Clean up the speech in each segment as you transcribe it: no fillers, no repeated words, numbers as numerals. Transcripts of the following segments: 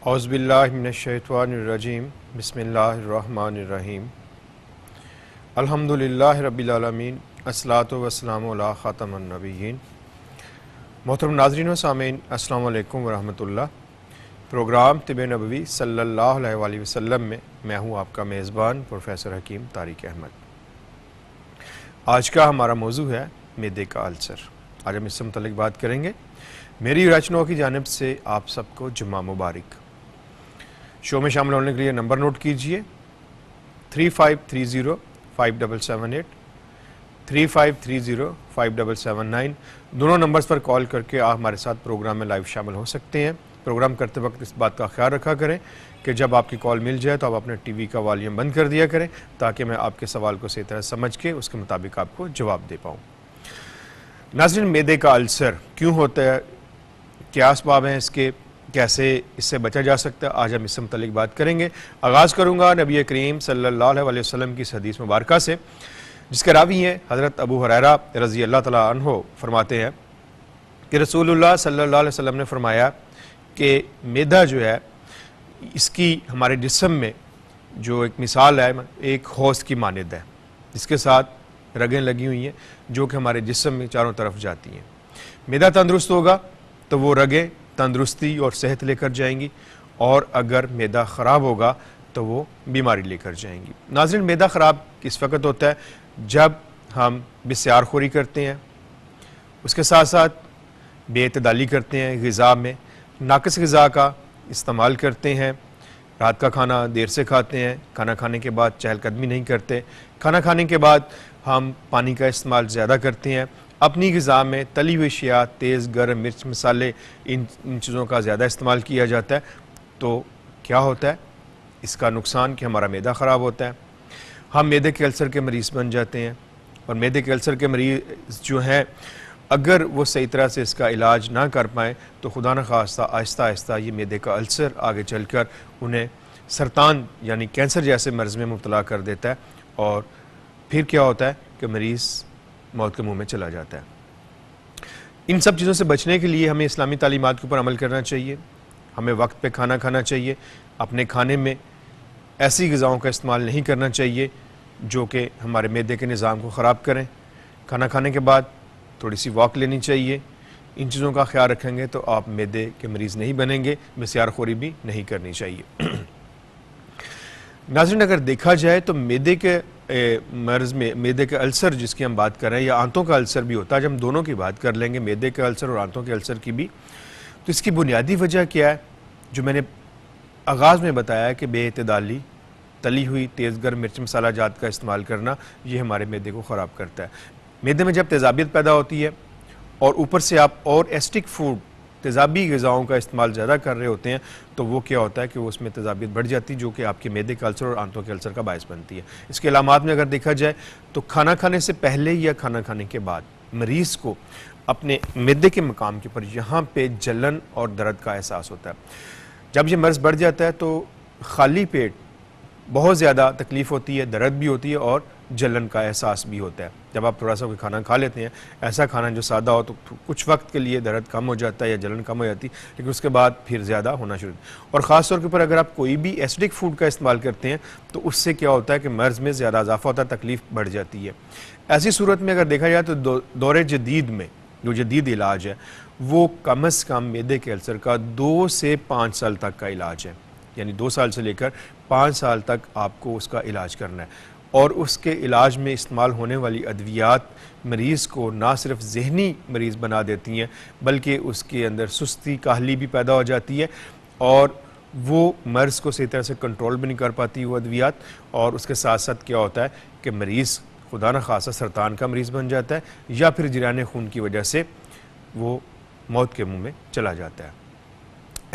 औज़ुबिल्लाहि मिनश्शैतानिर्रजीम बिस्मिल्लाहिर्रहमानिर्रहीम अल्हम्दुलिल्लाहि रब्बिल आलमीन अस्सलातु वस्सलामु अला ख़ातमिन नबिय्यीन। मोहतरम नाज़रीन व सामीन, अस्सलामु अलैकुम व रहमतुल्लाह। प्रोग्राम तिब्बे नबवी सल्लल्लाहु अलैहि वसल्लम में मैं हूँ आपका मेज़बान प्रोफेसर हकीम तारिक अहमद। आज का हमारा मौजू है मैदे का अल्सर। आज हम इससे मुतल्लिक़ बात करेंगे। मेरी रचनाओं की जानिब से आप सबको जुम्मा मुबारक। शो में शामिल होने के लिए नंबर नोट कीजिए 3530-5778, 3530-5779। दोनों नंबर्स पर कॉल करके आप हमारे साथ प्रोग्राम में लाइव शामिल हो सकते हैं। प्रोग्राम करते वक्त इस बात का ख्याल रखा करें कि जब आपकी कॉल मिल जाए तो आप अपने टीवी का वॉल्यूम बंद कर दिया करें, ताकि मैं आपके सवाल को सही तरह समझ के उसके मुताबिक आपको जवाब दे पाऊँ। नाज़रीन, मैदे का अल्सर क्यों होता है, क्या असबाब हैं इसके, कैसे इससे बचा जा सकता है, आज हम इससे मुतल्लिक़ बात करेंगे। आगाज़ करूँगा नबी करीम सल्लल्लाहु अलैहि वसल्लम की हदीस मुबारका से, जिसके रावी हैं हज़रत अबू हुरैरा रज़ी अल्लाह तआला अन्हु। फरमाते हैं कि रसूलुल्लाह सल्लल्लाहु अलैहि वसल्लम ने फरमाया कि मैदा जो है, इसकी हमारे जिस्म में जो एक मिसाल है, एक हौज़ की मानिंद है, जिसके साथ रगें लगी हुई हैं जो कि हमारे जिस्म में चारों तरफ जाती हैं। मैदा तंदुरुस्त होगा तो वो रगें तंदुरुस्ती और सेहत लेकर जाएंगी, और अगर मैदा ख़राब होगा तो वो बीमारी लेकर जाएंगी। नाज़रीन, मैदा ख़राब किस वक़्त होता है? जब हम बिस्यारखोरी करते हैं, उसके साथ साथ बेअतदाली करते हैं, ग़िज़ा में नाक़िस ग़िज़ा का इस्तेमाल करते हैं, रात का खाना देर से खाते हैं, खाना खाने के बाद चहलकदमी नहीं करते, खाना खाने के बाद हम पानी का इस्तेमाल ज़्यादा करते हैं, अपनी ग़िज़ा में तली हुई अशिया, तेज़ गर्म मिर्च मसाले, इन चीज़ों का ज़्यादा इस्तेमाल किया जाता है। तो क्या होता है इसका नुकसान कि हमारा मैदा ख़राब होता है, हम मैदे के अल्सर के मरीज़ बन जाते हैं। और मैदे के अल्सर के मरीज़ जो हैं, अगर वो सही तरह से इसका इलाज ना कर पाएँ तो खुदा न खास्ता आहिस्ता आहिस्ता ये मैदे का अल्सर आगे चलकर उन्हें सरतान यानी कैंसर जैसे मर्ज़ में मुब्तला कर देता है, और फिर क्या होता है कि मरीज़ मौत के मुंह में चला जाता है। इन सब चीज़ों से बचने के लिए हमें इस्लामी तालीमात के ऊपर अमल करना चाहिए। हमें वक्त पे खाना खाना चाहिए। अपने खाने में ऐसी ग़िज़ाओं का इस्तेमाल नहीं करना चाहिए जो कि हमारे मैदे के निज़ाम को ख़राब करें। खाना खाने के बाद थोड़ी सी वॉक लेनी चाहिए। इन चीज़ों का ख्याल रखेंगे तो आप मैदे के मरीज़ नहीं बनेंगे। बिस्यारखोरी भी नहीं करनी चाहिए। नाज़रीन, अगर देखा जाए तो मैदे के मर्ज़ में मैदे के अल्सर जिसकी हम बात कर रहे हैं, या आंतों का अल्सर भी होता है। जब हम दोनों की बात कर लेंगे, मैदे के अल्सर और आंतों के अल्सर की भी, तो इसकी बुनियादी वजह क्या है? जो मैंने आगाज़ में बताया कि बेअतदाली, तली हुई तेज़ गर्म मिर्च मसाला जात का इस्तेमाल करना, ये हमारे मैदे को ख़राब करता है। मैदे में जब तेज़ाबियत पैदा होती है और ऊपर से आप और एसिडिक फूड, तेज़ाबी ग़िज़ाओं का इस्तेमाल ज़्यादा कर रहे होते हैं, तो वो क्या होता है कि वो उसमें तेज़ाबियत बढ़ जाती है, जो कि आपके मैदे का अल्सर और आंतों के अल्सर का बायस बनती है। इसके अलामात में अगर देखा जाए तो खाना खाने से पहले या खाना खाने के बाद मरीज़ को अपने मैदे के मकाम के ऊपर यहाँ पे जलन और दर्द का एहसास होता है। जब ये मर्ज़ बढ़ जाता है तो खाली पेट बहुत ज़्यादा तकलीफ़ होती है, दर्द भी होती है और जलन का एहसास भी होता है। जब आप थोड़ा सा कोई खाना खा लेते हैं, ऐसा खाना जो सादा हो, तो कुछ वक्त के लिए दर्द कम हो जाता है या जलन कम हो जाती है, लेकिन उसके बाद फिर ज़्यादा होना शुरू। और ख़ास तौर के ऊपर अगर आप कोई भी एसिडिक फूड का इस्तेमाल करते हैं तो उससे क्या होता है कि मर्ज़ में ज़्यादा इजाफा होता है, तकलीफ़ बढ़ जाती है। ऐसी सूरत में अगर देखा जाए तो दौरे जदीद में जो जदीद इलाज है, वो कम अज़ कम मैदे के अल्सर का 2 से 5 साल तक का इलाज है। यानी 2 साल से लेकर 5 साल तक आपको उसका इलाज करना है। और उसके इलाज में इस्तेमाल होने वाली अद्वियात मरीज़ को ना सिर्फ ज़हनी मरीज़ बना देती हैं, बल्कि उसके अंदर सुस्ती, काहली भी पैदा हो जाती है, और वो मर्ज़ को सही तरह से कंट्रोल भी नहीं कर पाती वो अद्वियात। और उसके साथ साथ क्या होता है कि मरीज़ खुदा न खासा सरतान का मरीज़ बन जाता है, या फिर जराने खून की वजह से वो मौत के मुँह में चला जाता है।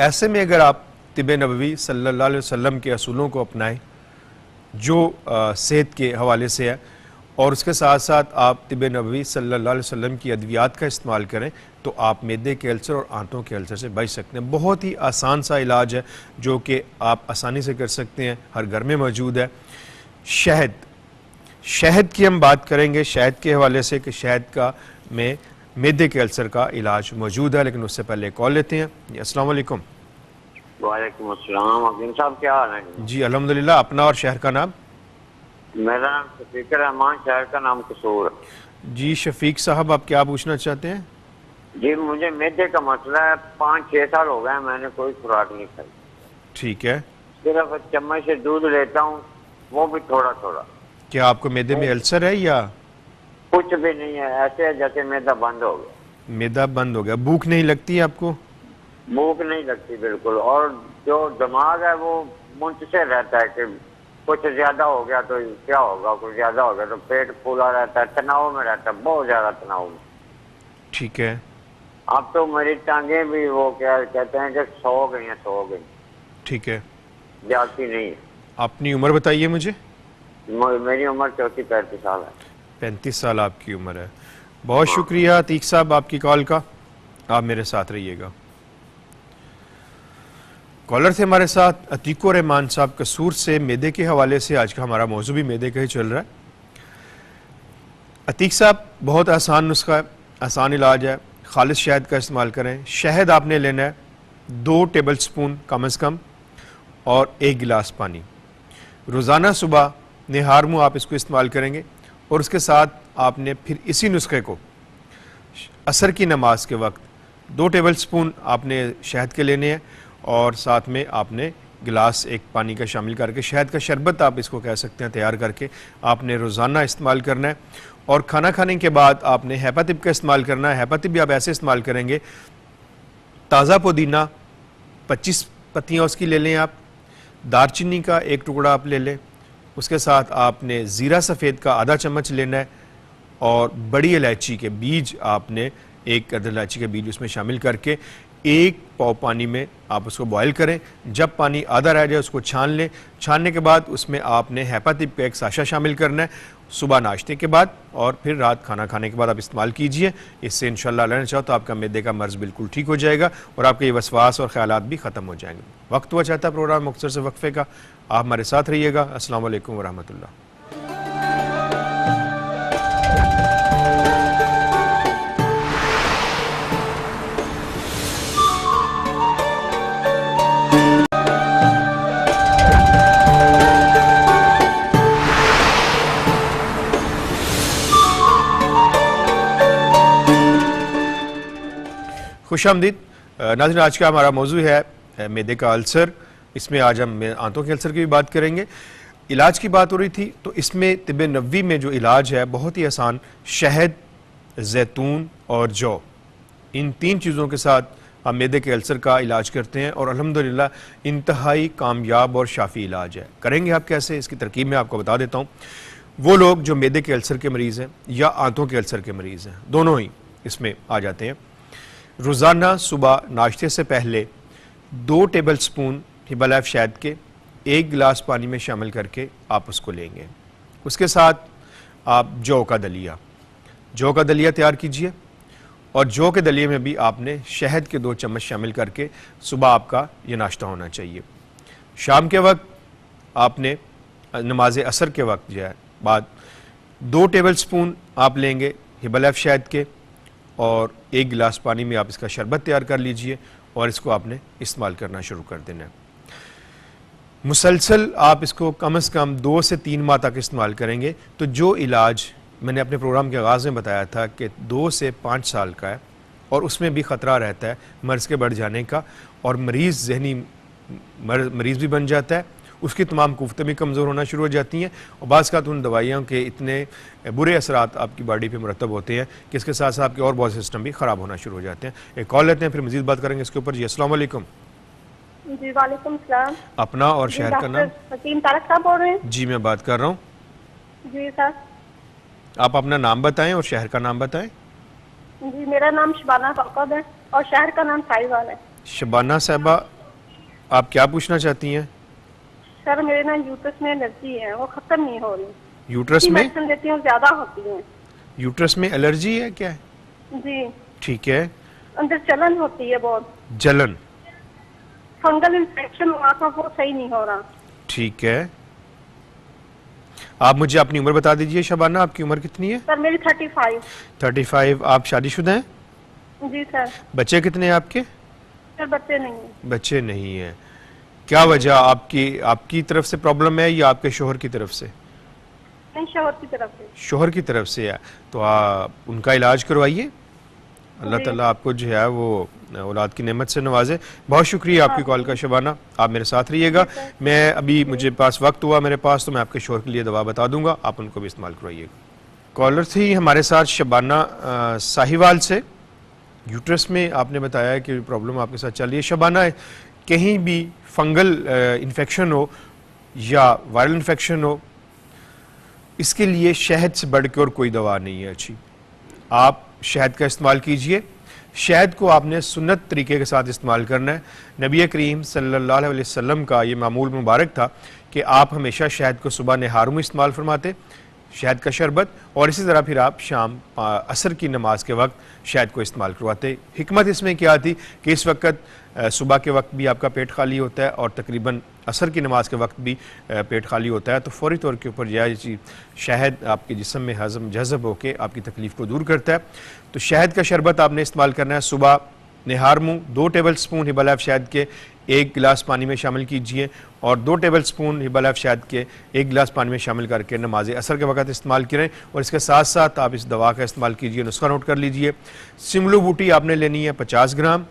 ऐसे में अगर आप तिब्बे नबवी सल्लल्लाहु अलैहि वसल्लम के असूलों को अपनाएं जो सेहत के हवाले से है, और उसके साथ साथ आप तिब्बे नबवी सल्लल्लाहु अलैहि वसल्लम की अद्वियात का इस्तेमाल करें, तो आप मैदे के अल्सर और आंतों के अल्सर से बच सकते हैं। बहुत ही आसान सा इलाज है जो कि आप आसानी से कर सकते हैं, हर घर में मौजूद है। शहद की हम बात करेंगे शहद के हवाले से कि शहद का में मैदे के अल्सर का इलाज मौजूद है, लेकिन उससे पहले कॉल लेते हैं। अस्सलाम वालेकुम। वालेकुम अस्सलाम। हकीम साहब क्या हाल है? जी अल्हम्दुलिल्लाह। अपना और शहर का नाम? मेरा नाम शफीक रहमान, शहर का नाम कसूर। जी शफीक साहब, आप क्या पूछना चाहते हैं? जी मुझे मैदे का मसला है, 5-6 साल हो गए मैंने कोई खुराक नहीं खाई। ठीक है। सिर्फ चम्मच से दूध लेता हूँ, वो भी थोड़ा थोड़ा। क्या आपको मैदे में अल्सर है या? कुछ भी नहीं है, ऐसे है जैसे मैदा बंद हो गया। मैदा बंद हो गया। भूख नहीं लगती है आपको? भूख नहीं लगती बिल्कुल, और जो दिमाग है वो मुंतशिर रहता है कि कुछ ज्यादा हो गया तो क्या होगा, कुछ ज्यादा हो गया तो पेट फूला रहता है, तनाव में रहता है, बहुत ज्यादा तनाव में। ठीक है। अब तो मेरी टांगे भी वो क्या कहते हैं कि सो गई। ठीक है। जाती नहीं है। अपनी उम्र बताइए मुझे। मेरी उम्र 34-35 साल है। 35 साल आपकी उम्र है। बहुत शुक्रिया अतीक साहब आपकी कॉल का। आप मेरे साथ रहिएगा। कॉलर थे हमारे साथ अतीको रहमान साहब कसूर से। मैदे के हवाले से आज का हमारा मौजू भी मैदे का ही चल रहा है। अतीक साहब, बहुत आसान नुस्खा है, आसान इलाज है। खालिस शहद का इस्तेमाल करें। शहद आपने लेना है 2 टेबल स्पून कम से कम, और 1 गिलास पानी। रोज़ाना सुबह निहार मुँह आप इसको इस्तेमाल करेंगे, और उसके साथ आपने फिर इसी नुस्खे को असर की नमाज के वक्त 2 टेबल स्पून आपने शहद के लेने हैं, और साथ में आपने गिलास 1 पानी का शामिल करके, शहद का शरबत आप इसको कह सकते हैं, तैयार करके आपने रोज़ाना इस्तेमाल करना है। और खाना खाने के बाद आपने हेपातिप का इस्तेमाल करना है। हेपातिप भी आप ऐसे इस्तेमाल करेंगे, ताज़ा पुदीना 25 पत्तियाँ उसकी ले लें आप, दारचीनी का 1 टुकड़ा आप ले लें, उसके साथ आपने ज़ीरा सफ़ेद का आधा चम्मच लेना है, और बड़ी इलायची के बीज आपने 1 अदद इलायची के बीज उसमें शामिल करके 1 पाव पानी में आप उसको बॉयल करें। जब पानी आधा रह जाए उसको छान लें। छानने के बाद उसमें आपने हेपातिप का 1 साशा शामिल करना है सुबह नाश्ते के बाद, और फिर रात खाना खाने के बाद आप इस्तेमाल कीजिए। इससे इंशाअल्लाह अल्लाह ने चाहो तो आपका मैदे का मर्ज़ बिल्कुल ठीक हो जाएगा, और आपके ये वसवास और ख्यालात भी ख़त्म हो जाएंगे। वक्त हुआ चाहता है प्रोग्राम मुख्तसर से वक्फे का। आप हमारे साथ रहिएगा। अस्सलाम वालेकुम व रहमतुल्लाह। खुशामदीद नाज़रीन। आज का हमारा मौजू है मैदे का अल्सर। इसमें आज हम आंतों के अल्सर की भी बात करेंगे। इलाज की बात हो रही थी, तो इसमें तिब्बे नबवी में जो इलाज है बहुत ही आसान। शहद, जैतून और जौ, इन 3 चीज़ों के साथ हम मैदे के अल्सर का इलाज करते हैं, और अल्हम्दुलिल्लाह इंतहाई कामयाब और शाफी इलाज है। करेंगे आप कैसे, इसकी तरकीब मैं आपको बता देता हूँ। वो लोग जो मैदे के अल्सर के मरीज़ हैं या आंतों के अल्सर के मरीज़ हैं, दोनों ही इसमें आ जाते हैं, रोज़ाना सुबह नाश्ते से पहले 2 टेबल स्पून हिबालाइफ शहद के 1 गिलास पानी में शामिल करके आप उसको लेंगे। उसके साथ आप जौ का दलिया तैयार कीजिए, और जौ के दलिए में भी आपने शहद के 2 चम्मच शामिल करके सुबह आपका ये नाश्ता होना चाहिए। शाम के वक्त आपने नमाज असर के वक्त जो है बाद 2 टेबल स्पून आप लेंगे हिबालाइफ शहद के, और 1 गिलास पानी में आप इसका शरबत तैयार कर लीजिए, और इसको आपने इस्तेमाल करना शुरू कर देना है। मुसलसल आप इसको कम से कम 2 से 3 माह तक इस्तेमाल करेंगे, तो जो इलाज मैंने अपने प्रोग्राम के आगाज़ में बताया था कि 2 से 5 साल का है, और उसमें भी ख़तरा रहता है मर्ज़ के बढ़ जाने का, और मरीज़ जहनी मरीज़ भी बन जाता है, उसकी तमाम कुव्वतें भी कमज़ोर होना शुरू हो जाती हैं, और बाज़ का उन दवाइयों के इतने बुरे असरात आपकी बॉडी पे मुरतब होते हैं कि इसके साथ साथ आपके और बहुत सिस्टम भी ख़राब होना शुरू हो जाते हैं। एक कॉल लेते हैं, फिर मज़ीद बात करेंगे इसके ऊपर। जी अस्सलाम वालेकुम। जी वालेकुम सलाम। अपना और शहर का नाम? हकीम तारक साहब बोल रहे हैं? जी मैं बात कर रहा हूँ। जी सर। आप अपना नाम बताएं और शहर का नाम बताएं। जी मेरा नाम शबाना फौकद है, और शहर का नाम साहिवाल है। शबाना साहबा, आप क्या पूछना चाहती हैं? सर मेरे ना यूट्रस में एलर्जी है, वो खत्म नहीं हो रही। यूट्रस में मेडिसिन लेती हूँ, ज्यादा होती है। यूट्रस में एलर्जी है क्या? जी। ठीक है। अंदर जलन होती है बहुत। जलन? फंगल इन्फेक्शन हुआ था, वो सही नहीं हो रहा। ठीक है। आप मुझे अपनी उम्र बता दीजिए शबाना, आपकी उम्र कितनी है? सर मेरी 35। 35। आप शादीशुदा हैं? जी सर। बच्चे कितने हैं आपके? सर बच्चे नहीं है। बच्चे नहीं हैं। क्या वजह आपकी तरफ से प्रॉब्लम है या आपके शोहर की तरफ से? नहीं, शोहर की तरफ से। शोहर की तरफ से है, तो आप उनका इलाज करवाइए। अल्लाह ताला आपको जो है वो औलाद की नेमत से नवाजे। बहुत शुक्रिया आपकी कॉल का शबाना, आप मेरे साथ रहिएगा। मैं अभी मुझे पास वक्त हुआ मेरे पास, तो मैं आपके शोहर के लिए दवा बता दूंगा, आप उनको भी इस्तेमाल करवाइएगा। कॉलर थी हमारे साथ शबाना साहिवाल से। यूट्रस में आपने बताया कि प्रॉब्लम आपके साथ चल रही है। शबाना, कहीं भी फंगल इन्फेक्शन हो या वायरल इन्फेक्शन हो, इसके लिए शहद से बढ़ के और कोई दवा नहीं है अच्छी। आप शहद का इस्तेमाल कीजिए। शहद को आपने सुन्नत तरीके के साथ इस्तेमाल करना है। नबी करीम सल्लल्लाहु अलैहि वसल्लम का ये मामूल मुबारक था कि आप हमेशा शहद को सुबह नहार में इस्तेमाल फरमाते, शहद का शरबत, और इसी तरह फिर आप शाम असर की नमाज के वक्त शहद को इस्तेमाल करवाते। हिकमत इसमें क्या थी कि इस वक्त सुबह के वक्त भी आपका पेट खाली होता है और तकरीबन असर की नमाज के वक्त भी पेट खाली होता है, तो फौरी तौर के ऊपर यह चीज़ शहद आपके जिस्म में हज़म जज़ब होकर आपकी तकलीफ़ को दूर करता है। तो शहद का शरबत आपने इस्तेमाल करना है। सुबह निहार मुँह 2 टेबल स्पून हिबा लाइफ शहद के 1 गिलास पानी में शामिल कीजिए और 2 टेबल स्पून हिबा लाइफ शहद के 1 गिलास पानी में शामिल करके नमाज असर के वक्त इस्तेमाल करें। और इसके साथ साथ आप इस दवा का इस्तेमाल कीजिए। नुस्खा नोट कर लीजिए। सिमलो बूटी आपने लेनी है 50 ग्राम,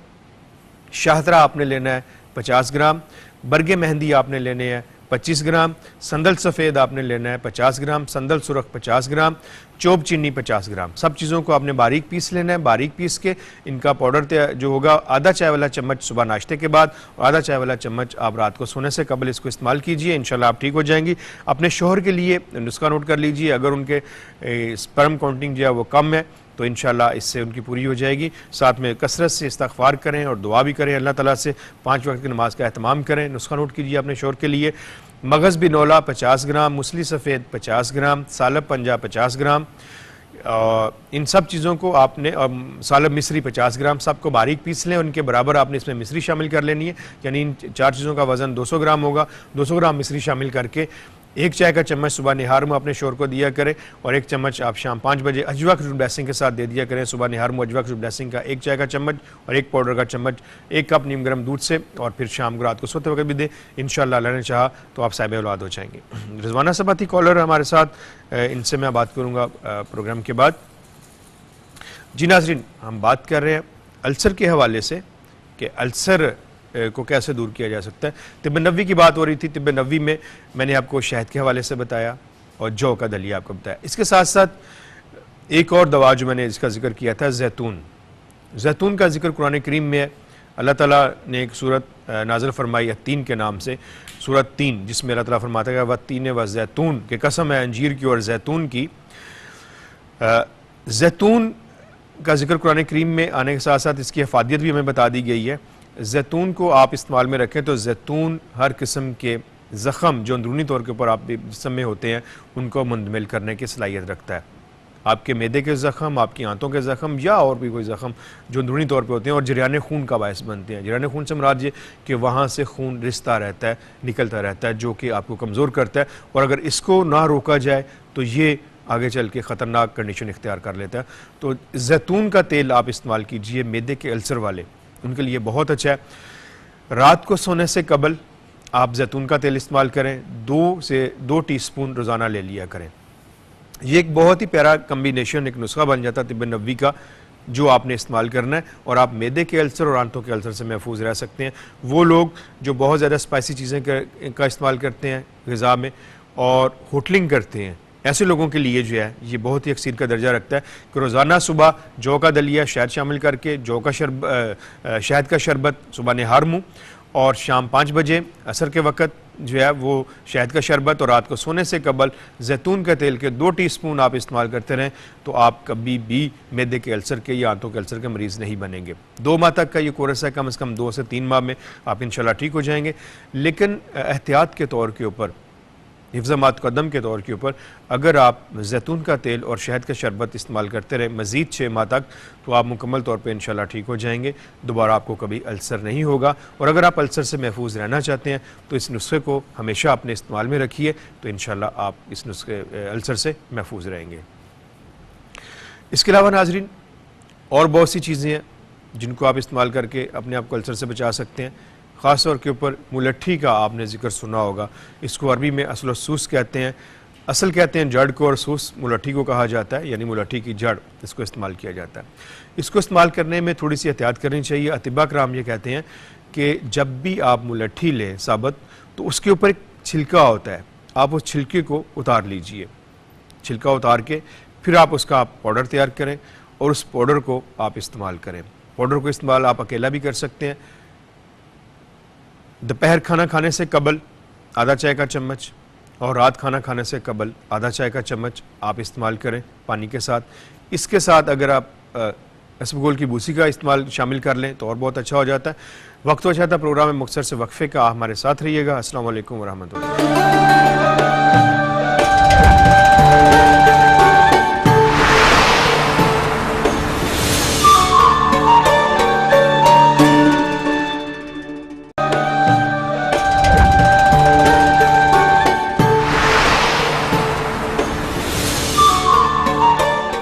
शाहतरा आपने लेना है 50 ग्राम, बरगे मेहंदी आपने लेने हैं 25 ग्राम, संदल सफ़ेद आपने लेना है 50 ग्राम, संदल सुरख 50 ग्राम, चोब चीनी 50 ग्राम। सब चीज़ों को आपने बारीक पीस लेना है। बारीक पीस के इनका पाउडर जो होगा आधा चाय वाला चम्मच सुबह नाश्ते के बाद और आधा चाय वाला चम्मच आप रात को सोने से कबल इसको इस्तेमाल कीजिए। इंशाल्लाह आप ठीक हो जाएंगी। अपने शोहर के लिए नुस्खा नोट कर लीजिए। अगर उनके स्पर्म काउंटिंग जो है वो कम है तो इंशाल्लाह इससे उनकी पूरी हो जाएगी। साथ में कसरत से इस्तग़फ़ार करें और दुआ भी करें अल्लाह ताला से। 5 वक्त की नमाज का एहतमाम करें। नुस्खा नोट कीजिए अपने शोहर के लिए। मगज़ बिनौला 50 ग्राम, मूसली सफ़ेद 50 ग्राम, सालब पंजा 50 ग्राम, इन सब चीज़ों को आपने, सालब मिस्री 50 ग्राम, सबको बारीक पीस लें। उनके बराबर आपने इसमें मिस्री शामिल कर लेनी है, यानी इन 4 चीज़ों का वज़न 200 ग्राम होगा। 200 ग्राम मिस्री शामिल करके 1 चाय का चम्मच सुबह निहार में अपने शोहर को दिया करें और 1 चम्मच आप शाम 5 बजे अजवा की ब्लेसिंग के साथ दे दिया करें। सुबह निहार में अजवा की ब्लेसिंग का 1 चाय का चम्मच और 1 पाउडर का चम्मच 1 कप नीम गर्म दूध से, और फिर शाम को रात को सोते वक्त भी दें। इंशाअल्लाह अल्लाह ने चाहा तो आप साहिब औलाद हो जाएंगे। रिजवाना साहबा थी कॉलर हमारे साथ, इनसे मैं बात करूँगा प्रोग्राम के बाद। जी नाज़रीन, हम बात कर रहे हैं अल्सर के हवाले से कि अल्सर को कैसे दूर किया जा सकता है। तिब्ब नबवी की बात हो रही थी। तिब्ब नबवी में मैंने आपको शहद के हवाले से बताया और जौ का दलिया आपको बताया। इसके साथ साथ एक और दवा जो मैंने इसका जिक्र किया था, जैतून। जैतून का जिक्र कुरान करीम में है। अल्लाह ताला ने एक सूरत नाज़िल फरमाई तीन के नाम से, सूरत 3, जिसमें अल्लाह ताला फरमाता है वह तीन व जैतून के कसम है अंजीर की और जैतून की। जैतून का जिक्र कुरान करीम में आने के साथ साथ इसकी अफादियत भी हमें बता दी गई है। जैतून को आप इस्तेमाल में रखें तो जैतून हर किस्म के ज़ख़म जो अंदरूनी तौर के ऊपर आप जिस्म में होते हैं उनको मुंतमिल करने की सलाहियत रखता है। आपके मैदे के ज़ख़म, आपकी आंतों के ज़ख़म या और भी कोई ज़ख़म जो अंदरूनी तौर पे होते हैं और जरियान खून का बायस बनते हैं। जरियान खून से मुराद ये कि वहाँ से खून रिश्ता रहता है, निकलता रहता है, जो कि आपको कमज़ोर करता है, और अगर इसको ना रोका जाए तो ये आगे चल के ख़तरनाक कंडीशन इख्तियार कर लेता है। तो जैतून का तेल आप इस्तेमाल कीजिए। मैदे के अल्सर वाले उनके लिए बहुत अच्छा है। रात को सोने से कबल आप जैतून का तेल इस्तेमाल करें। 2 टीस्पून रोज़ाना ले लिया करें। ये एक बहुत ही प्यारा कम्बिनेशन, एक नुस्खा बन जाता है तिब्ब नबवी का, जो आपने इस्तेमाल करना है और आप मैदे के अल्सर और आंतों के अल्सर से महफूज रह सकते हैं। वो लोग जो बहुत ज़्यादा स्पाइसी चीज़ें का इस्तेमाल करते हैं ग़िज़ा में और होटलिंग करते हैं, ऐसे लोगों के लिए जो है ये बहुत ही अक्सर का दर्जा रखता है कि रोज़ाना सुबह जौ का दलिया शहद शामिल करके शहद का शरबत सुबह निहार मुँह और शाम 5 बजे असर के वक़्त जो है वो शहद का शरबत, और रात को सोने से कबल जैतून के तेल के 2 टीस्पून आप इस्तेमाल करते रहें तो आप कभी भी मैदे के अल्सर के या आंतों के अल्सर के मरीज़ नहीं बनेंगे। 2 माह तक का ये कोर्स है, कम से कम 2 से 3 माह में आप इंशाल्लाह ठीक हो जाएंगे। लेकिन एहतियात के तौर के ऊपर, हिफ्ज़ मुक़द्दम के तौर के ऊपर, अगर आप जैतून का तेल और शहद का शरबत इस्तेमाल करते रहे मज़ीद 6 माह तक तो आप मुकम्मल तौर पे इंशाल्लाह ठीक हो जाएंगे। दोबारा आपको कभी अल्सर नहीं होगा। और अगर आप अल्सर से महफूज रहना चाहते हैं तो इस नुस्खे को हमेशा अपने इस्तेमाल में रखिए, तो इंशाल्लाह आप इस नुस्खे अल्सर से महफूज रहेंगे। इसके अलावा नाज़रीन और बहुत सी चीज़ें हैं जिनको आप इस्तेमाल करके अपने आप को अल्सर से बचा सकते हैं। ख़ास तौर के ऊपर मुलट्ठी का आपने जिक्र सुना होगा। इसको अरबी में असल सूस कहते हैं। असल कहते हैं जड़ को और सूस मुलट्ठी को कहा जाता है, यानी मुलट्ठी की जड़, इसको इस्तेमाल किया जाता है। इसको इस्तेमाल करने में थोड़ी सी एहतियात करनी चाहिए। अतिबा कराम ये कहते हैं कि जब भी आप मुलट्ठी लें साबत, तो उसके ऊपर एक छिलका होता है, आप उस छिलके को उतार लीजिए। छिलका उतार के फिर आप उसका पाउडर तैयार करें और उस पाउडर को आप इस्तेमाल करें। पाउडर को इस्तेमाल आप अकेला भी कर सकते हैं। दोपहर खाना खाने से कबल आधा चाय का चम्मच और रात खाना खाने से कबल आधा चाय का चम्मच आप इस्तेमाल करें पानी के साथ। इसके साथ अगर आप इसबगोल की भूसी का इस्तेमाल शामिल कर लें तो और बहुत अच्छा हो जाता है। वक्त हो जाता है प्रोग्राम में मुख्तसर से वक्फे का, आप हमारे साथ रहिएगा। अस्सलाम वालेकुम वरहमतुल्लाह।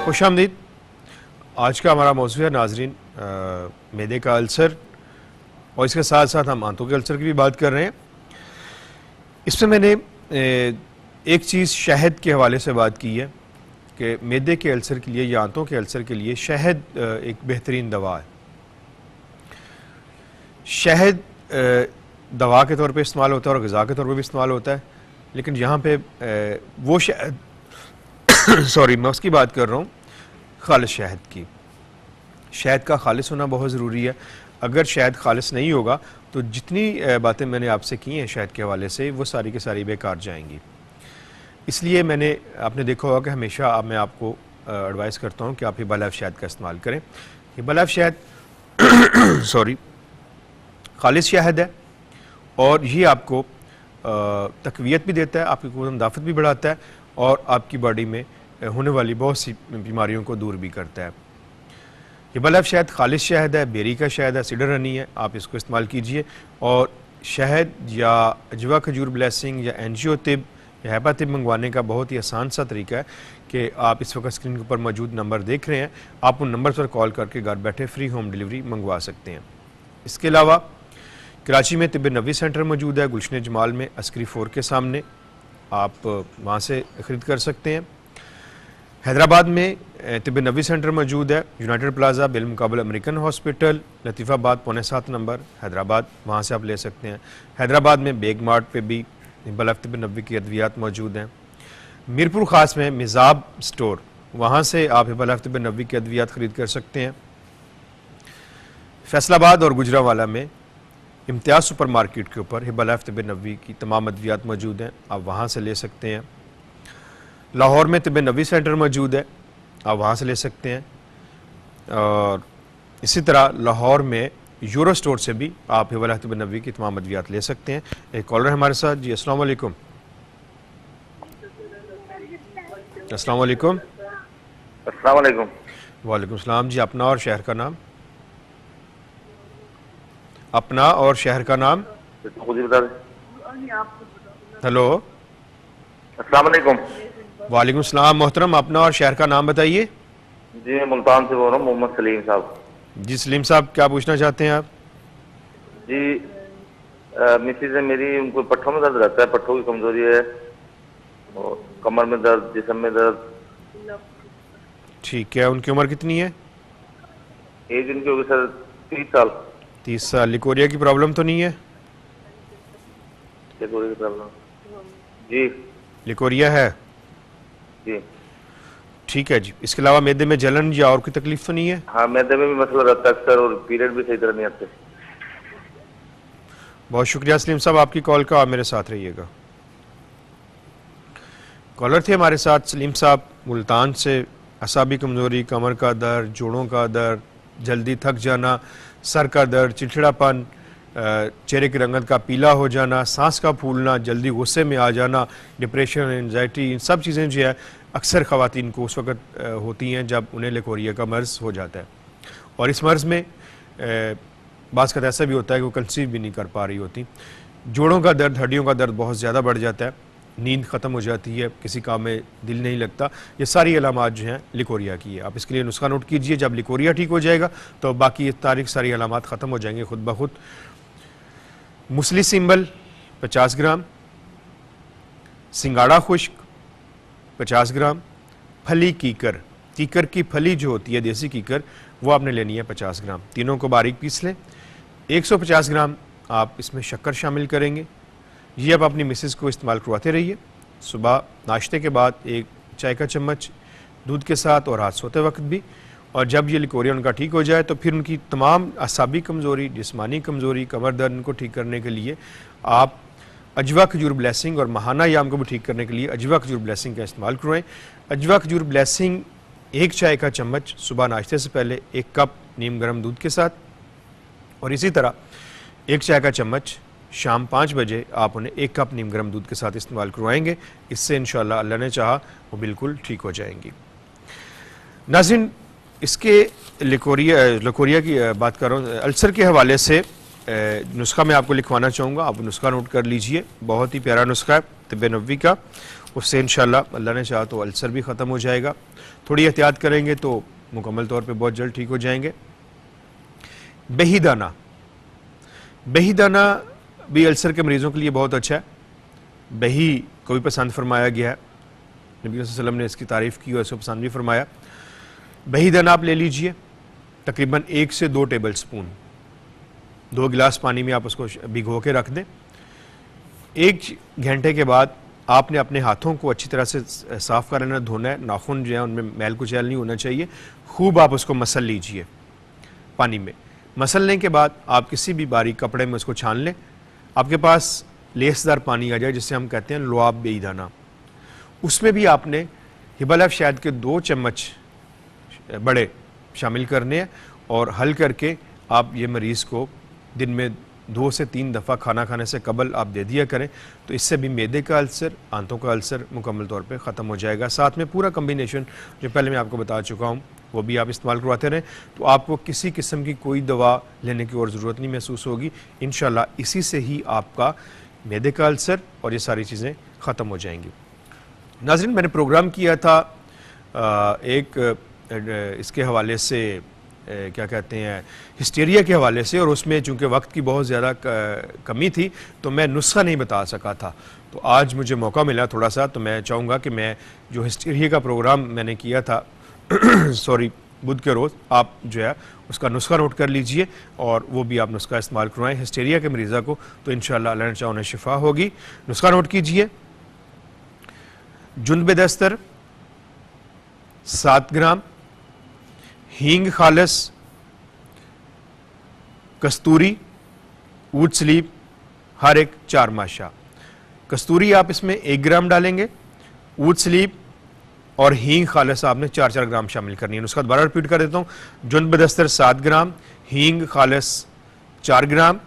खुशामदीद। आज का हमारा मौज़ू है नाजरीन मैदे का अल्सर, और इसके साथ साथ हम आंतों के अल्सर की भी बात कर रहे हैं। इसमें मैंने एक चीज़ शहद के हवाले से बात की है कि मैदे के अल्सर के लिए या आंतों के अल्सर के लिए शहद एक बेहतरीन दवा है। शहद दवा के तौर पे इस्तेमाल होता है और ग़िज़ा के तौर पे भी इस्तेमाल होता है, लेकिन यहाँ पे वो शहद सॉरी मैं उसकी बात कर रहा हूँ खालिस शहद की। शहद का खालिस होना बहुत ज़रूरी है। अगर शहद खालिस नहीं होगा तो जितनी बातें मैंने आपसे की हैं शहद के हवाले से, वो सारी की सारी बेकार जाएंगी। इसलिए आपने देखा होगा कि हमेशा मैं आपको एडवाइस करता हूँ कि आप हिबा लाइफ शहद का इस्तेमाल करें। हिबा लाइफ शहद सॉरी खालिस शहद है और ये आपको तक़वियत भी देता है, आपकी क़ुव्वत मुदाफ़त भी बढ़ाता है और आपकी बॉडी में होने वाली बहुत सी बीमारियों को दूर भी करता है। हिबा लाइफ शहद खालिस शहद है, बेरी का शहद है, सीडर हनी है, आप इसको इस्तेमाल कीजिए। और शहद या अजवा खजूर ब्लेसिंग या एनजीओ तिब या हैपा तिब मंगवाने का बहुत ही आसान सा तरीका है कि आप इस वक्त स्क्रीन के ऊपर मौजूद नंबर देख रहे हैं, आप उन नंबर पर कॉल करके घर बैठे फ्री होम डिलीवरी मंगवा सकते हैं। इसके अलावा कराची में तिब नबी सेंटर मौजूद है, गुलशन जमाल में अस्करी 4 के सामने, आप वहाँ से ख़रीद कर सकते हैं। हैदराबाद में तिब नबी सेंटर मौजूद है, यूनाइटेड प्लाजा बिलमुकाबल American hospital, Latifabad 7.25 number Hyderabad, वहाँ से आप ले सकते हैं। हैदराबाद में बेग मार्ट पे भी बलफ तिब नबी की अद्वियात मौजूद हैं। मीरपुर ख़ास में मिज़ाब स्टोर, वहाँ से आप बलफ तिब नबी की अद्वियात ख़रीद कर सकते हैं। फैसलाबाद और गुजरावाला में इम्तियाज़ सुपर मार्केट के ऊपर हिबा लाइफ तिब नबी की तमाम अद्वियात मौजूद हैं, आप वहाँ से ले सकते हैं। लाहौर में तिब नबी सेंटर मौजूद है, आप वहाँ से ले सकते हैं। और इसी तरह लाहौर में यूरो स्टोर से भी आप हिबा लाइफ तिब नबी की तमाम अद्वियात ले सकते हैं। एक कॉलर है हमारे साथ जी। अस्सलाम वालेकुम। अस्सलाम वालेकुम। अस्सलाम वालेकुम। वालेकुम सलाम जी। अपना और शहर का नाम? अपना और शहर का नाम? हेलो। अस्सलाम वालेकुम। वालेकुम सलाम मोहतरम, अपना और शहर का नाम बताइए। जी मैं मुल्तान से बोल रहा हूँ, मोहम्मद सलीम साहब। जी सलीम साहब, क्या पूछना चाहते हैं आप? जी मिसेज है मेरी, उनको पट्ठों में दर्द रहता है, पट्ठों की कमजोरी है और कमर में दर्द, जिस्म में दर्द। ठीक है, उनकी उम्र कितनी है? एज इनकी होगी सर 30 साल। 30 साल। लिकोरिया की प्रॉब्लम तो नहीं है? लिकोरिया की प्रॉब्लम? जी लिकोरिया है जी। ठीक है जी। इसके अलावा मैदे में जलन या और कोई तकलीफ तो नहीं है? हाँ मैदे में भी मसला रहता है अक्सर और पीरियड भी सही तरह नहीं आते। बहुत शुक्रिया सलीम साहब आपकी कॉल का, आप मेरे साथ रहिएगा। कॉलर थे हमारे साथ सलीम साहब मुल्तान से। असाबी कमज़ोरी, कमर का दर्द, जोड़ों का दर्द, जल्दी थक जाना, सर का दर्द, चिड़चिड़ापन, चेहरे की रंगत का पीला हो जाना, सांस का फूलना, जल्दी गुस्से में आ जाना, डिप्रेशन, एंजाइटी, इन सब चीज़ें जो है अक्सर ख़वातीन को उस वक़्त होती हैं जब उन्हें लिकोरिया का मर्ज़ हो जाता है। और इस मर्ज़ में बाज़ का ऐसा भी होता है कि वो कंसीव भी नहीं कर पा रही होती। जोड़ों का दर्द, हड्डियों का दर्द बहुत ज़्यादा बढ़ जाता है, नींद ख़त्म हो जाती है, किसी काम में दिल नहीं लगता। ये सारी अलामात जो हैं लिकोरिया की है। आप इसके लिए नुस्खा नोट कीजिए। जब लिकोरिया ठीक हो जाएगा तो बाकी ये सारी अलामात ख़त्म हो जाएंगे खुद ब खुद। मूसली सिंबल 50 ग्राम, सिंगाड़ा खुश्क 50 ग्राम, फली कीकर, कीकर की फली जो होती है देसी कीकर वो आपने लेनी है 50 ग्राम। तीनों को बारीक पीस लें। 150 ग्राम आप इसमें शक्कर शामिल करेंगे। ये आप अपनी मिसेस को इस्तेमाल करवाते रहिए। सुबह नाश्ते के बाद 1 चाय का चम्मच दूध के साथ और रात सोते वक्त भी। और जब ये लिकोरिया उनका ठीक हो जाए तो फिर उनकी तमाम असाबी कमज़ोरी, जिस्मानी कमज़ोरी, कमर दर्द को ठीक करने के लिए आप अजवा खजूर ब्लेसिंग और महाना याम को भी ठीक करने के लिए अजवा खजूर ब्लेसिंग का इस्तेमाल करवाएं। अजवा खजूर ब्लेसिंग 1 चाय का चम्मच सुबह नाश्ते से पहले 1 कप नीम गर्म दूध के साथ, और इसी तरह 1 चाय का चम्मच शाम 5 बजे आप उन्हें 1 कप नीम गर्म दूध के साथ इस्तेमाल करवाएंगे। इससे इंशाअल्लाह अल्लाह ने चाहा वो बिल्कुल ठीक हो जाएंगी। नाज़रीन, इसके लिकोरिया की बात कर रहा हूँ, अल्सर के हवाले से नुस्खा मैं आपको लिखवाना चाहूँगा। आप नुस्खा नोट कर लीजिए। बहुत ही प्यारा नुस्खा है तिब्ब नबवी का। उससे इंशाअल्लाह अल्लाह ने चाहा तो अल्सर भी ख़त्म हो जाएगा। थोड़ी एहतियात करेंगे तो मुकम्मल तौर पे बहुत जल्द ठीक हो जाएंगे। बेहीदाना, बेहीदाना भी अल्सर के मरीज़ों के लिए बहुत अच्छा है। बही को भी पसंद फरमाया गया है, नबी सल्लल्लाहु अलैहि वसल्लम ने इसकी तारीफ़ की और इसको पसंद भी फरमाया। बेहीदाना आप ले लीजिए, तकरीबन 1 से 2 टेबल स्पून, 2 गिलास पानी में आप उसको भिगो के रख दें। 1 घंटे के बाद आपने अपने हाथों को अच्छी तरह से साफ़ कर लेना, धोना है। नाखून जो है उनमें मैल कुचैल नहीं होना चाहिए। खूब आप उसको मसल लीजिए पानी में। मसलने के बाद आप किसी भी बारीक कपड़े में उसको छान लें। आपके पास लेसदार पानी आ जाए जिससे हम कहते हैं लुआब बेईदाना, उसमें भी आपने हिबा शहद के 2 चम्मच बड़े शामिल करने हैं और हल करके आप ये मरीज़ को दिन में 2 से 3 दफ़ा खाना खाने से कबल आप दे दिया करें, तो इससे भी मैदे का अल्सर, आंतों का अल्सर मुकम्मल तौर पे ख़त्म हो जाएगा। साथ में पूरा कम्बिनेशन जो पहले मैं आपको बता चुका हूँ वो भी आप इस्तेमाल करवाते रहें, तो आपको किसी किस्म की कोई दवा लेने की और ज़रूरत नहीं महसूस होगी। इंशाअल्लाह इसी से ही आपका मैदे का अल्सर और ये सारी चीज़ें ख़त्म हो जाएंगी। नाज़रीन, मैंने प्रोग्राम किया था इसके हवाले से क्या कहते हैं हिस्टीरिया के हवाले से, और उसमें चूँकि वक्त की बहुत ज़्यादा कमी थी तो मैं नुस्खा नहीं बता सका था। तो आज मुझे मौका मिला थोड़ा सा, तो मैं चाहूँगा कि मैं जो हिस्टीरिया का प्रोग्राम मैंने किया था सॉरी बुध के रोज़, आप जो है उसका नुस्खा नोट कर लीजिए और वो भी आप नुस्खा इस्तेमाल करवाएं हिस्टीरिया के मरीज़ा को, तो इंशाअल्लाह अल्लाह ने चाहा उन्हें शिफा होगी। नुस्खा नोट कीजिए। जुंद दस्तर 7 ग्राम, हींग खालस, कस्तूरी, ऊट स्लीप हर एक 4 माशा। कस्तूरी आप इसमें 1 ग्राम डालेंगे, ऊट स्लीप और हींग खालस आपने 4-4 ग्राम शामिल करनी है। उसका दोबारा रिपीट कर देता हूँ। जुंद बदस्तर 7 ग्राम, हींग खालस 4 ग्राम,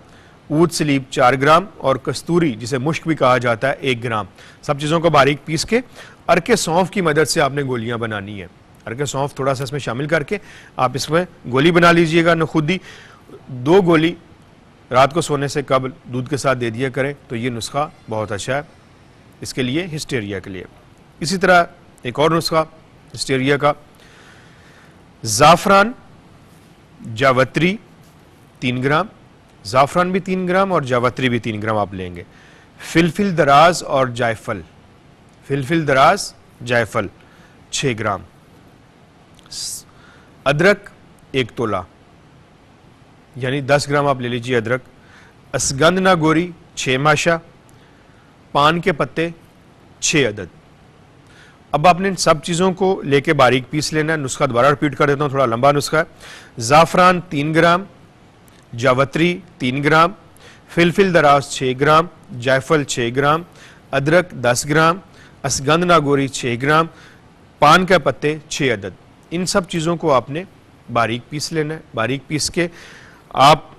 ऊट स्लीप 4 ग्राम और कस्तूरी जिसे मुश्क भी कहा जाता है 1 ग्राम। सब चीज़ों को बारीक पीस के अरके सौंफ की मदद से आपने गोलियां बनानी है। अरके सौंफ थोड़ा सा इसमें शामिल करके आप इसमें गोली बना लीजिएगा नखुदी। 2 गोली रात को सोने से कबल दूध के साथ दे दिया करें, तो ये नुस्खा बहुत अच्छा है इसके लिए, हिस्टीरिया के लिए। इसी तरह एक और नुस्खा हिस्टीरिया का, ज़ाफ़रान जावत्री 3 ग्राम, ज़ाफ़रान भी 3 ग्राम और जावत्री भी 3 ग्राम आप लेंगे। फिलफिल दराज और जायफल, फिलफिल दराज जायफल 6 ग्राम, अदरक 1 तोला यानी 10 ग्राम आप ले लीजिए अदरक, असगंध ना गोरी 6 माशा, पान के पत्ते 6 अदद। अब आपने इन सब चीज़ों को लेके बारीक पीस लेना है। नुस्खा दोबारा रिपीट कर देता हूँ, थोड़ा लंबा नुस्खा है। ज़ाफ़रान 3 ग्राम, जावत्री 3 ग्राम, फिलफिल दराज 6 ग्राम, जायफल 6 ग्राम, अदरक 10 ग्राम, असगंध नागोरी 6 ग्राम, पान के पत्ते 6 अदद। इन सब चीज़ों को आपने बारीक पीस लेना है। बारीक पीस के आप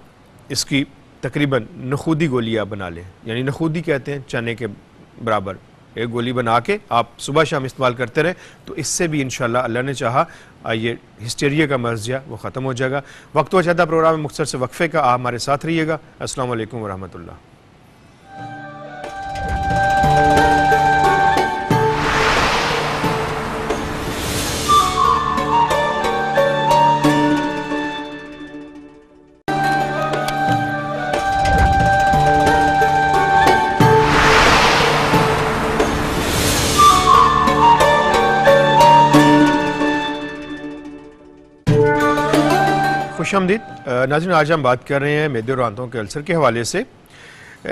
इसकी तकरीबन नखूदी गोलियाँ बना लें, यानी नखूदी कहते हैं चने के बराबर। एक गोली बना के आप सुबह शाम इस्तेमाल करते रहें, तो इससे भी इंशाअल्लाह अल्लाह ने चाहा ये हिस्टीरिया का मर्ज़ जो वो ख़त्म हो जाएगा। वक्त हो जाता प्रोग्राम में मुख्तसर से वक्फे का, आप हमारे साथ रहिएगा। अस्सलाम वालेकुम वरहमतुल्लाह। खुशामदीद। नाज़रीन, आज हम बात कर रहे हैं मैदे और आंतों के अल्सर के हवाले से।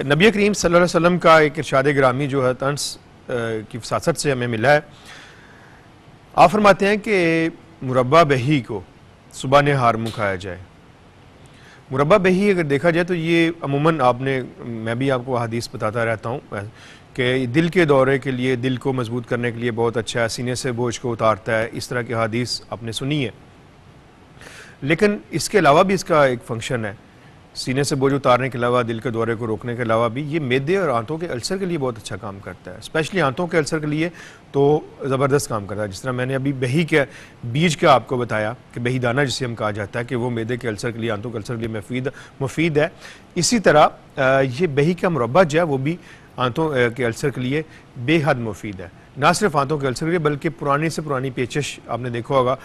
नबी करीम सल्लल्लाहु अलैहि वसल्लम का एक इरशाद गिरामी जो है तंस की वसासत से हमें मिला है। आप फरमाते हैं कि मुरब्बा बही को सुबह नहार मुँह खाया जाए। मुरब्बा बही अगर देखा जाए तो ये अमूमन मैं भी आपको हदीस बताता रहता हूँ कि दिल के दौरे के लिए, दिल को मजबूत करने के लिए बहुत अच्छा है, सीने से बोझ को उतारता है, इस तरह की हदीस आपने सुनी है। लेकिन इसके अलावा भी इसका एक फंक्शन है, सीने से बोझ उतारने के अलावा, दिल के दौरे को रोकने के अलावा भी ये मैदे और आंतों के अल्सर के लिए बहुत अच्छा काम करता है। स्पेशली आंतों के अल्सर के लिए तो ज़बरदस्त काम करता है। जिस तरह मैंने अभी बही के बीज का आपको बताया कि बही दाना जिसे हम कहा जाता है कि वो मैदे के अल्सर के लिए, आंतों के अल्सर के लिए मुफीद है। इसी तरह ये बही का मुरब्बा जो है वो भी आंतों के अल्सर के लिए बेहद मुफीद है। ना सिर्फ आंतों के अल्सर के लिए बल्कि पुरानी से पुरानी पेचिश आपने देखा होगा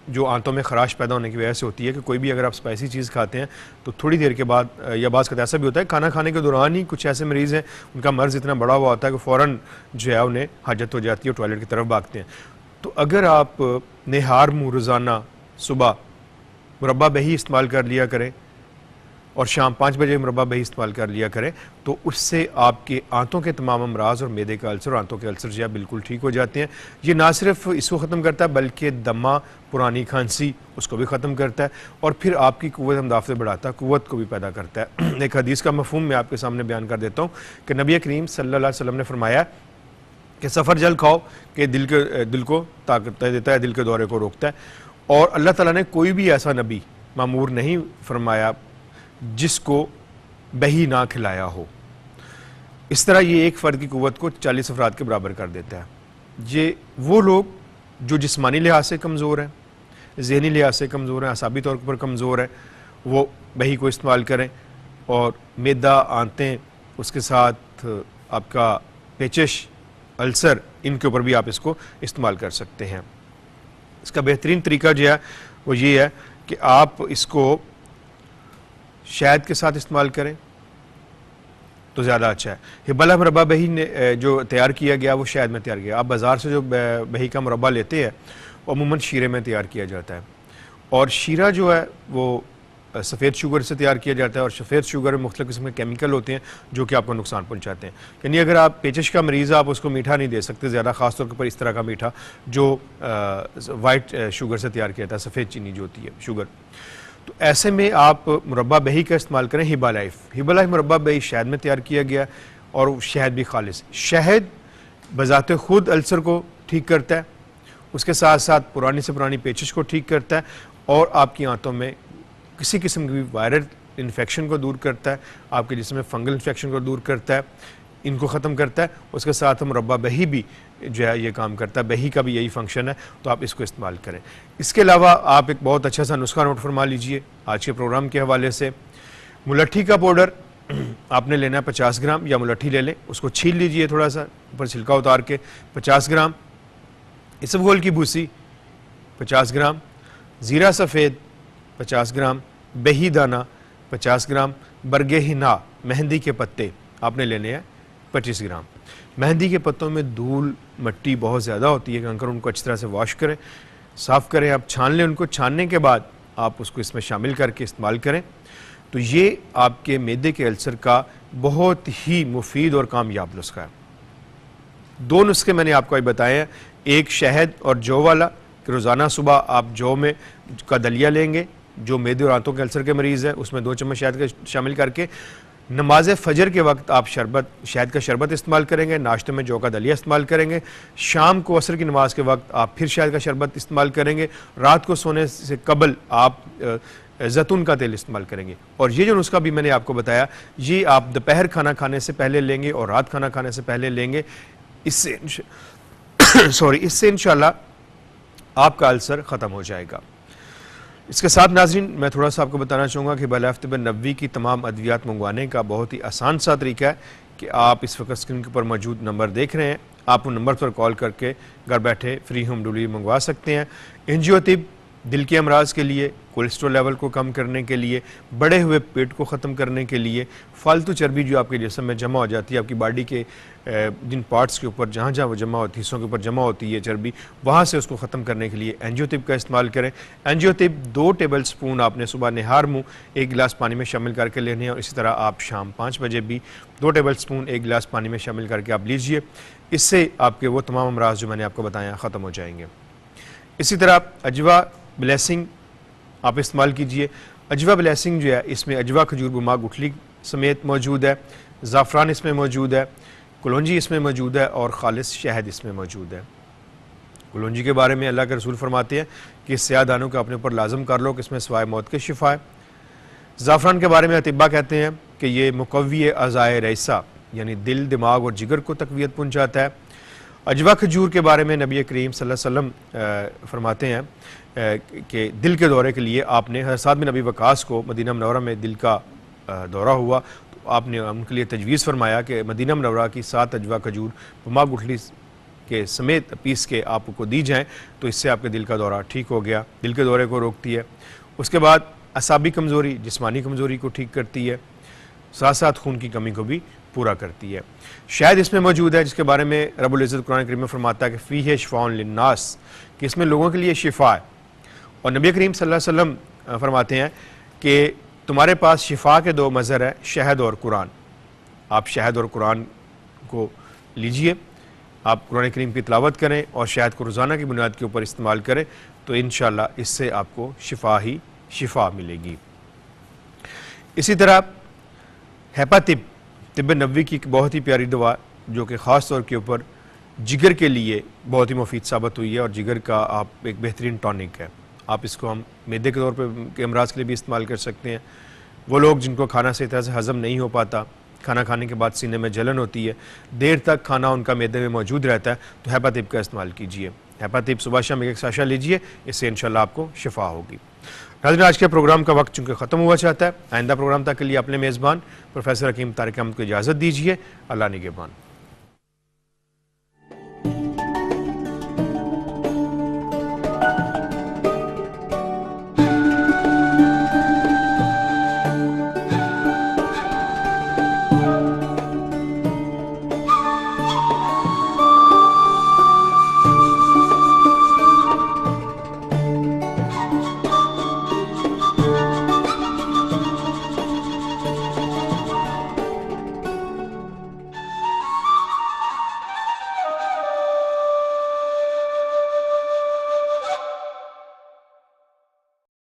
जो आंतों में खराश पैदा होने की वजह से होती है कि कोई भी अगर आप स्पाइसी चीज़ खाते हैं तो थोड़ी देर के बाद या बाज़ का ऐसा भी होता है खाना खाने के दौरान ही कुछ ऐसे मरीज़ हैं उनका मर्ज़ इतना बड़ा हुआ होता है कि फ़ौरन जो है उन्हें हाजत हो जाती है और टॉयलेट की तरफ भागते हैं। तो अगर आप नहार मुँह रोज़ाना सुबह मुरब्बा बही इस्तेमाल कर लिया करें और शाम 5 बजे मुरब्बा बही इस्तेमाल कर लिया करें तो उससे आपके आंतों के तमाम अमराज और मैदे का अल्सर और आंतों के अल्सर जो है बिल्कुल ठीक हो जाते हैं। ये ना सिर्फ इसको ख़त्म करता है बल्कि दमा, पुरानी खांसी उसको भी ख़त्म करता है और फिर आपकी क़ुव्वत हमदाफ़्त बढ़ाता है, क़ुव्वत को भी पैदा करता है। एक हदीस का मफ़हूम मैं आपके सामने बयान कर देता हूँ कि नबी करीम सल्लल्लाहु अलैहि वसल्लम ने फरमाया कि सफ़र जल खाओ कि दिल को ताकत देता है, दिल के दौरे को रोकता है। और अल्लाह ताला ने कोई भी ऐसा नबी मामूर नहीं फरमाया जिसको बही ना खिलाया हो। इस तरह ये एक फ़र्द की क़ुव्वत को 40 अफराद के बराबर कर देता है। ये वो लोग जो जिस्मानी लिहाज से कमज़ोर हैं, ज़हनी लिहाज से कमज़ोर हैं, असाबी तौर पर कमज़ोर हैं, वो बही को इस्तेमाल करें। और मैदा, आंतें, उसके साथ आपका पेचिश, अल्सर, इनके ऊपर भी आप इसको इस्तेमाल कर सकते हैं। इसका बेहतरीन तरीका जो है वो ये है कि आप इसको शहद के साथ इस्तेमाल करें तो ज़्यादा अच्छा है। हिब्बाला मुरब्बा बही ने जो तैयार किया गया वो शहद में तैयार किया। आप बाज़ार से जो बही का मुरब्बा लेते हैं वो अमूमन शीरे में तैयार किया जाता है और शीरा जो है वो सफ़ेद शुगर से तैयार किया जाता है और सफ़ेद शुगर में मुख्तलिफ़ किस्म के केमिकल होते हैं जो कि आपको नुकसान पहुंचाते हैं। यानी अगर आप पेचिश का मरीज़ आप उसको मीठा नहीं दे सकते ज़्यादा, ख़ास तौर पर इस तरह का मीठा जो वाइट शुगर से तैयार किया जाता है, सफ़ेद चीनी जो होती है शुगर। तो ऐसे में आप मुरब्बा बही का इस्तेमाल करें। हिब्बा लाइफ मुरब्बा बही शहद में तैयार किया गया और शहद भी खालिस। शहद बज़ाते ख़ुद अल्सर को ठीक करता है, उसके साथ साथ पुरानी से पुरानी पेचिश को ठीक करता है और आपकी आंतों में किसी किस्म की वायरल इन्फेक्शन को दूर करता है, आपके जिस्म में फंगल इन्फेक्शन को दूर करता है, इनको ख़त्म करता है। उसके साथ मुरब्बा बही भी जो है ये काम करता है, बही का भी यही फंक्शन है, तो आप इसको इस्तेमाल करें। इसके अलावा आप एक बहुत अच्छा सा नुस्खा नोट फरमा लीजिए आज के प्रोग्राम के हवाले से। मुलट्ठी का पाउडर आपने लेना है 50 ग्राम, या मुलट्ठी ले लें, उसको छील लीजिए थोड़ा सा ऊपर छिलका उतार के 50 ग्राम, इसबगोल की भूसी 50 ग्राम, ज़ीरा सफ़ेद 50 ग्राम, बही दाना 50 ग्राम, बरगे हिना मेहंदी के पत्ते आपने लेने हैं 25 ग्राम। मेहंदी के पत्तों में धूल मट्टी बहुत ज़्यादा होती है, अगर उनको अच्छी तरह से वॉश करें, साफ़ करें, आप छान लें उनको। छानने के बाद आप उसको इसमें शामिल करके इस्तेमाल करें तो ये आपके मैदे के अल्सर का बहुत ही मुफीद और कामयाब नुस्खा है। 2 नुस्खे मैंने आपको अभी बताए हैं, एक शहद और जौ वाला कि रोज़ाना सुबह आप जौ में का दलिया लेंगे, जो मैदे और आंतों के अल्सर के मरीज़ हैं उसमें 2 चम्मच शहद का शामिल करके नमाज फजर के वक्त आप शहद का शरबत इस्तेमाल करेंगे, नाश्ते में जौ का दलिया इस्तेमाल करेंगे, शाम को असर की नमाज के वक्त आप फिर शहद का शरबत इस्तेमाल करेंगे, रात को सोने से कबल आप जैतून का तेल इस्तेमाल करेंगे। और ये जो नुस्खा भी मैंने आपको बताया ये आप दोपहर खाना खाने से पहले लेंगे और रात खाना खाने से पहले लेंगे। इससे इंशाल्लाह आपका अल्सर ख़त्म हो जाएगा। इसके साथ नाज़रीन मैं थोड़ा सा आपको बताना चाहूँगा कि बालाफ्तिब नबवी की तमाम अद्वियात मंगवाने का बहुत ही आसान सा तरीका है कि आप इस वक्त स्क्रीन के ऊपर मौजूद नंबर देख रहे हैं, आप उन नंबर पर कॉल करके घर बैठे फ्री होम डिलीवरी मंगवा सकते हैं। एंजियोतिब दिल के अमराज के लिए, कोलेस्ट्रॉल लेवल को कम करने के लिए, बढ़े हुए पेट को ख़त्म करने के लिए, फालतू चर्बी जो आपके जिस्म में जमा हो जाती है, आपकी बॉडी के जिन पार्ट्स के ऊपर जहाँ जहाँ वो जमा होती है, हिस्सों के ऊपर जमा होती है चर्बी, वहाँ से उसको ख़त्म करने के लिए एंजियोटिप का इस्तेमाल करें। एंजियोटिप 2 टेबल स्पून आपने सुबह निहार मुँह 1 गिलास पानी में शामिल करके लेने हैं और इसी तरह आप शाम 5 बजे भी 2 टेबल स्पून 1 गिलास पानी में शामिल करके आप लीजिए। इससे आपके वो तमाम अमराज जो मैंने आपको बताया ख़त्म हो जाएंगे। इसी तरह अजवा ब्लेसिंग आप इस्तेमाल कीजिए। अजवा ब्लेसिंग जो है इसमें अजवा, खजूर, बुमा, गुठली समेत मौजूद है, ज़ाफ़रान इसमें मौजूद है, कलौंजी इसमें मौजूद है और खालिस शहद इसमें मौजूद है। कलौंजी के बारे में अल्लाह के रसूल फरमाते हैं कि इस स्याह दानों को अपने ऊपर लाजम कर लो कि इसमें सवाए मौत के शिफा है। ज़ाफ़रान के बारे में अतिब्बा कहते हैं कि ये मुकव्वी अज़ाए रईसा यानी दिल, दिमाग और जिगर को तक़वियत पहुँचाता है। अजवा खजूर के बारे में नबी करीम सल्लल्लाहु अलैहि वसल्लम फरमाते हैं कि दिल के दौरे के लिए आपने हज़रत साद बिन अबी वक़ास को मदीना मुनव्वरा में दिल का दौरा हुआ तो आपने उनके लिए तजवीज़ फरमाया कि मदीना मुनव्वरा की 7 अजवा खजूर बुमा गुठली के समेत पीस के आपको दी जाएँ तो इससे आपके दिल का दौरा ठीक हो गया, दिल के दौरे को रोकती है। उसके बाद असाबी कमज़ोरी, जिस्मानी कमज़ोरी को ठीक करती है, साथ साथ खून की कमी को भी पूरा करती है। शहद इसमें मौजूद है जिसके बारे में रब्बुल इज़्ज़त कुरान करीम में फरमाता है कि फ़ीह शिफ़ाउन लिन्नास, कि इसमें लोगों के लिए शिफा है। और नबी करीम सल्लल्लाहु अलैहि वसल्लम फरमाते हैं कि तुम्हारे पास शिफा के 2 मज़हर है, शहद और कुरान। आप शहद और कुरान को लीजिए, आप कुरान करीम की तिलावत करें और शहद को रोज़ाना की बुनियाद के ऊपर इस्तेमाल करें तो इंशाअल्लाह इससे आपको शिफा ही शिफा मिलेगी। इसी तरह हेपातिब तिब्ब नबवी की एक बहुत ही प्यारी दवा जो कि ख़ास तौर के ऊपर जिगर के लिए बहुत ही मुफीद साबित हुई है और जिगर का आप एक बेहतरीन टॉनिक है। आप इसको हम मैदे के तौर पर के अमराज के लिए भी इस्तेमाल कर सकते हैं। वो लोग जिनको खाना सही तरह से हज़म नहीं हो पाता, खाना खाने के बाद सीने में जलन होती है, देर तक खाना उनका मैदे में मौजूद रहता है, तो हेपातिब का इस्तेमाल कीजिए। हेपातिब सुबह शाम 1 साशा लीजिए, इससे इंशाल्लाह आपको शिफा होगी। नाज़रीन, आज के प्रोग्राम का वक्त चूँकि ख़त्म हुआ चाहता है, आइंदा प्रोग्राम तक के लिए अपने मेज़बान प्रोफेसर हकीम तारिक अहमद को इजाज़त दीजिए। अल्लाह निगहबान।